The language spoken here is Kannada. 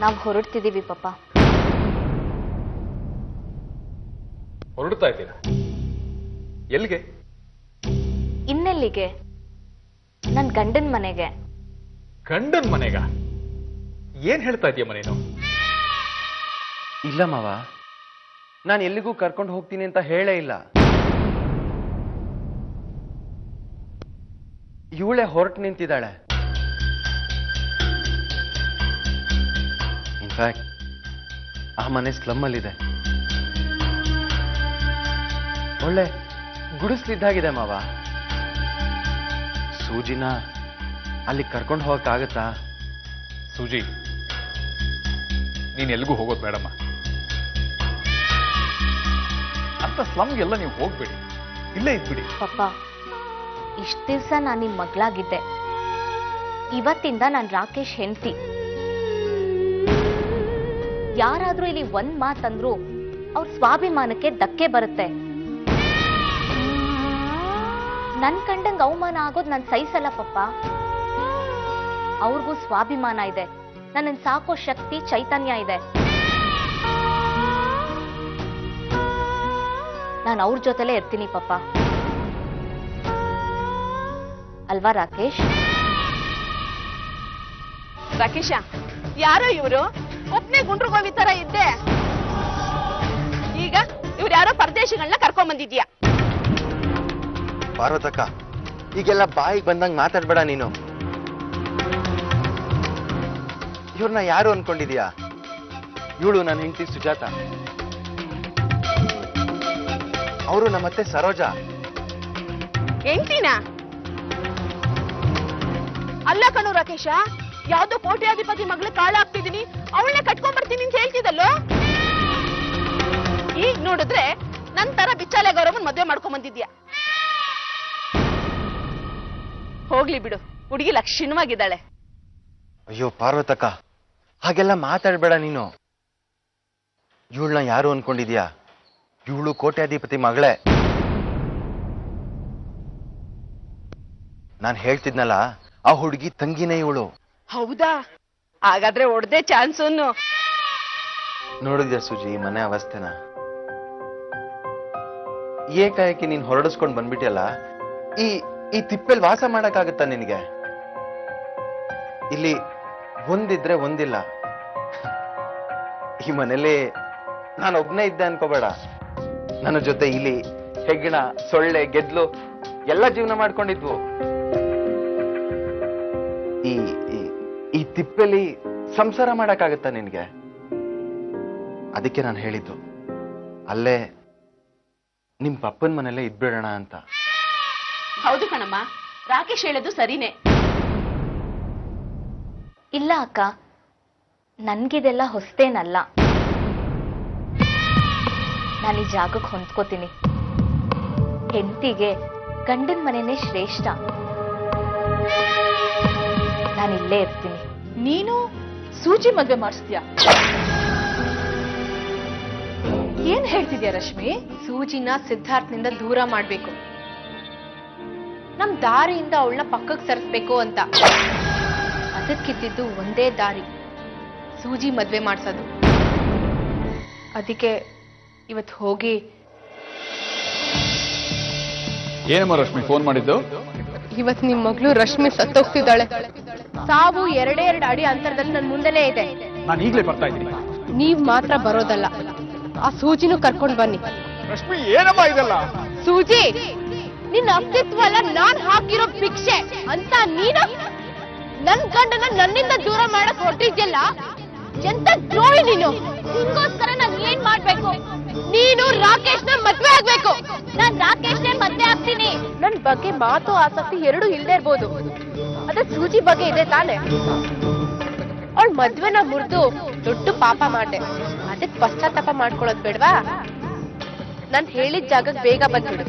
ನಾವು ಹೊರಡ್ತಿದ್ದೀವಿ ಪಾಪ. ಹೊರಡ್ತಾ ಇದ್ದೀರಾ? ಎಲ್ಲಿಗೆ? ಇನ್ನೆಲ್ಲಿಗೆ? ನನ್ನ ಗಂಡನ ಮನೆಗೆ. ಗಂಡನ್ ಮನೆಗ? ಏನ್ ಹೇಳ್ತಾ ಇದೀಯಮ್ಮ ನೀನು? ಇಲ್ಲ ಮಾವ, ನಾನು ಎಲ್ಲಿಗೂ ಕರ್ಕೊಂಡು ಹೋಗ್ತೀನಿ ಅಂತ ಹೇಳೇ ಇಲ್ಲ. ಇವಳೆ ಹೊರಟು ನಿಂತಿದ್ದಾಳೆ. ಇನ್ಫ್ಯಾಕ್ಟ್ ಆ ಮನೆ ಸ್ಲಮ್ ಅಲ್ಲಿದೆ. ಒಳ್ಳೆ ಗುಡಿಸ್ಲಿದ್ದಾಗಿದೆ ಮಾವ. ಸೂಜಿನ ಅಲ್ಲಿ ಕರ್ಕೊಂಡು ಹೋಗಕ್ಕಾಗತ್ತಾ? ಸೂಜಿ, ನೀನ್ ಎಲ್ಗೂ ಹೋಗೋದು ಬೇಡಮ್ಮ. ಅಂತ ಸ್ಲಮ್ಗೆಲ್ಲ ನೀವು ಹೋಗ್ಬೇಡಿ, ಇಲ್ಲೇ ಇದ್ಬಿಡಿ. ಪಾಪ, ಇಷ್ಟ ದಿವಸ ನಾನು ನಿಮ್ಮ ಮಗಳಾಗಿದ್ದೆ. ಇವತ್ತಿಂದ ನಾನು ರಾಕೇಶ್ ಹೆಂಡತಿ. ಯಾರಾದ್ರೂ ಇಲ್ಲಿ ಒಂದ್ ಮಾತಂದ್ರು ಅವ್ರ ಸ್ವಾಭಿಮಾನಕ್ಕೆ ಧಕ್ಕೆ ಬರುತ್ತೆ. ನನ್ ಕಂಡಂಗ್ ಅವಮಾನ ಆಗೋದು ನನ್ ಸಹಿಸಲ್ಲ ಪಪ್ಪ. ಅವ್ರಿಗೂ ಸ್ವಾಭಿಮಾನ ಇದೆ, ನನ್ನನ್ನು ಸಾಕೋ ಶಕ್ತಿ ಚೈತನ್ಯ ಇದೆ. ನಾನು ಅವ್ರ ಜೊತೆಲೇ ಇರ್ತೀನಿ ಪಪ್ಪ. ಅಲ್ವಾ ರಾಕೇಶ್? ರಾಕೇಶ, ಯಾರೋ ಇವರು ಒಪ್ನೆ ಗುಂಡ್ರುಗೋವಿ ತರ ಇದ್ದೆ. ಈಗ ಇವ್ರು ಯಾರೋ ಪರದೇಶಗಳನ್ನ ಕರ್ಕೊಂಡ್ ಬಂದಿದ್ಯಾ? ಪಾರ್ವತಕ್ಕ, ಈಗೆಲ್ಲ ಬಾಯಿಗೆ ಬಂದಂಗ್ ಮಾತಾಡ್ಬೇಡ ನೀನು. ಇವ್ರನ್ನ ಯಾರು ಅನ್ಕೊಂಡಿದ್ಯಾ? ಇವಳು ನನ್ನ ಹೆಂಡತಿ ಸುಜಾತ, ಅವರು ನಮ್ಮತ್ತೆ ಸರೋಜಾ. ಹೆಂಡ್ತಿನ? ಅಲ್ಲ ಕಣು ರಾಕೇಶ, ಯಾವ್ದೋ ಕೋಟ್ಯಾಧಿಪತಿ ಮಗಳು ಕಾಳಾಗ್ತಿದೀನಿ, ಅವಳನ್ನೇ ಕಟ್ಕೊಂಡ್ ಬರ್ತೀನಿ ಅಂತ ಹೇಳ್ತಿದ್ದಲ್ಲೋ. ಈಗ ನೋಡಿದ್ರೆ ನನ್ ತರ ಬಿಚ್ಚಾಲೆ ಗೌರವನ್ ಮದ್ವೆ ಮಾಡ್ಕೊಂಡ್ ಬಂದಿದ್ಯಾ. ಹೋಗ್ಲಿ ಬಿಡು, ಹುಡುಗಿ ಲಕ್ಷಣವಾಗಿದ್ದಾಳೆ. ಅಯ್ಯೋ ಪಾರ್ವತಕ್ಕ, ಹಾಗೆಲ್ಲ ಮಾತಾಡ್ಬೇಡ ನೀನು. ಇವಳನ್ನ ಯಾರು ಅನ್ಕೊಂಡಿದ್ಯಾ? ಇವಳು ಕೋಟ್ಯಾಧಿಪತಿ ಮಗಳೇ. ನಾನು ಹೇಳ್ತಿದ್ನಲ್ಲ, ಆ ಹುಡುಗಿ ತಂಗಿನೇ ಇವಳು. ಹೌದಾ? ಹಾಗಾದ್ರೆ ಒಡ್ದೆ ಚಾನ್ಸ್. ನೋಡಿದ್ಯಾ ಸುಜಿ ಮನೆ ಅವಸ್ಥೆನ? ಏಕಾಏಕಿ ನೀನ್ ಹೊರಡಿಸ್ಕೊಂಡ್ ಬಂದ್ಬಿಟ್ಟಿಯಲ್ಲ. ಈ ತಿಪ್ಪೆಲ್ ವಾಸ ಮಾಡಕ್ಕಾಗತ್ತಾ ನಿನಗೆ? ಇಲ್ಲಿ ಒಂದಿದ್ರೆ ಒಂದಿಲ್ಲ. ಈ ಮನೇಲಿ ನಾನು ಒಬ್ನೇ ಇದ್ದೆ ಅನ್ಕೋಬೇಡ. ನನ್ನ ಜೊತೆ ಇಲ್ಲಿ ಹೆಗ್ಗಣ, ಸೊಳ್ಳೆ, ಗೆದ್ಲು ಎಲ್ಲ ಜೀವನ ಮಾಡ್ಕೊಂಡಿದ್ವು. ಈ ತಿಪ್ಪೆಲಿ ಸಂಸಾರ ಮಾಡಕ್ಕಾಗತ್ತಾ ನಿನ್ಗೆ? ಅದಕ್ಕೆ ನಾನು ಹೇಳಿದ್ದು ಅಲ್ಲೇ ನಿಮ್ ಪಪ್ಪನ ಮನೆಯಲ್ಲೇ ಇದ್ಬಿಡೋಣ ಅಂತ. ಹೌದು ಕಣಮ್ಮ, ರಾಕೇಶ್ ಹೇಳೋದು ಸರಿನೇ. ಇಲ್ಲ ಅಕ್ಕ, ನನ್ಗಿದೆಲ್ಲ ಹೊಸ್ತೇನಲ್ಲ. ನಾನು ಈ ಜಾಗಕ್ಕೆ ಹೊಂದ್ಕೋತೀನಿ. ಹೆಂಡತಿಗೆ ಗಂಡನ ಮನೆನೇ ಶ್ರೇಷ್ಠ. ನಾನಿಲ್ಲೇ ಇರ್ತೀನಿ. ನೀನು ಸೂಜಿ ಮದ್ವೆ ಮಾಡಿಸ್ತೀಯ? ಏನ್ ಹೇಳ್ತಿದ್ಯಾ ರಶ್ಮಿ? ಸೂಜಿನ ಸಿದ್ಧಾರ್ಥ್ನಿಂದ ದೂರ ಮಾಡ್ಬೇಕು, ನಮ್ ದಾರಿಯಿಂದ ಅವಳನ್ನ ಪಕ್ಕಕ್ಕೆ ಸರಿಸ್ಬೇಕು ಅಂತ. ಅದಕ್ಕಿದ್ದಿದ್ದು ಒಂದೇ ದಾರಿ, ಸೂಜಿ ಮದ್ವೆ ಮಾಡ್ಸೋದು. ಅದಕ್ಕೆ ಇವತ್ತು ಹೋಗಿ. ಏನಮ್ಮ ರಶ್ಮಿ ಫೋನ್ ಮಾಡಿದ್ದು? ಇವತ್ ನಿಮ್ ಮಗಳು ರಶ್ಮಿ ಸತ್ತೋಗ್ತಿದ್ದಾಳೆ. ಸಾವು 2 ಅಡಿ ಅಂತರದಲ್ಲಿ ನನ್ ಮುಂದೆನೇ ಇದೆ. ನಾನು ಈಗಲೇ ಬರ್ತಾ ಇದ್ದೀನಿ. ನೀವ್ ಮಾತ್ರ ಬರೋದಲ್ಲ, ಆ ಸೂಜಿನೂ ಕರ್ಕೊಂಡ್ ಬನ್ನಿ. ರಶ್ಮಿ, ಏನಮ್ಮ ಇದೆಲ್ಲ? ಸೂಜಿ, ನಿನ್ನ ಅಸ್ತಿತ್ವ ಅಲ್ಲ ನಾನ್ ಹಾಕಿರೋ ಭಿಕ್ಷೆ ಅಂತ ನೀನು ನನ್ ಗಂಡನ ನನ್ನಿಂದ ದೂರ ಮಾಡಕ್ ಹೊರಟಿದ್ಯಲ್ಲ. ಎಂತ ದ್ರೋಹಿ ನೀನು! ನಿಂಗೋಸ್ಕರ ನಾನು ಏನ್ ಮಾಡ್ಬೇಕು? ನೀನು ರಾಕೇಶ್ನ ಮದ್ವೆ ಆಗ್ಬೇಕು. ನಾನ್ ರಾಕೇಶ್ನೇ ಮದ್ವೆ ಆಗ್ತೀನಿ. ನನ್ ಬಗ್ಗೆ ಮಾತು ಆಸಕ್ತಿ ಎರಡೂ ಇಲ್ದೇ ಇರ್ಬೋದು, ಅದ ಸೂಜಿ ಬಗ್ಗೆ ಇದೆ ತಾನೆ. ಅವಳ ಮದ್ವೆನ ಮುರಿದು ದೊಡ್ಡ ಪಾಪ ಮಾಡ್ದೆ, ಅದಕ್ ಪಶ್ಚಾತ್ತಾಪ ಮಾಡ್ಕೊಳ್ಳೋದ್ ಬೇಡ್ವಾ? ನಾನ್ ಹೇಳಿದ ಜಾಗಕ್ಕೆ ಬೇಗ ಬಂದ್ಬಿಡು.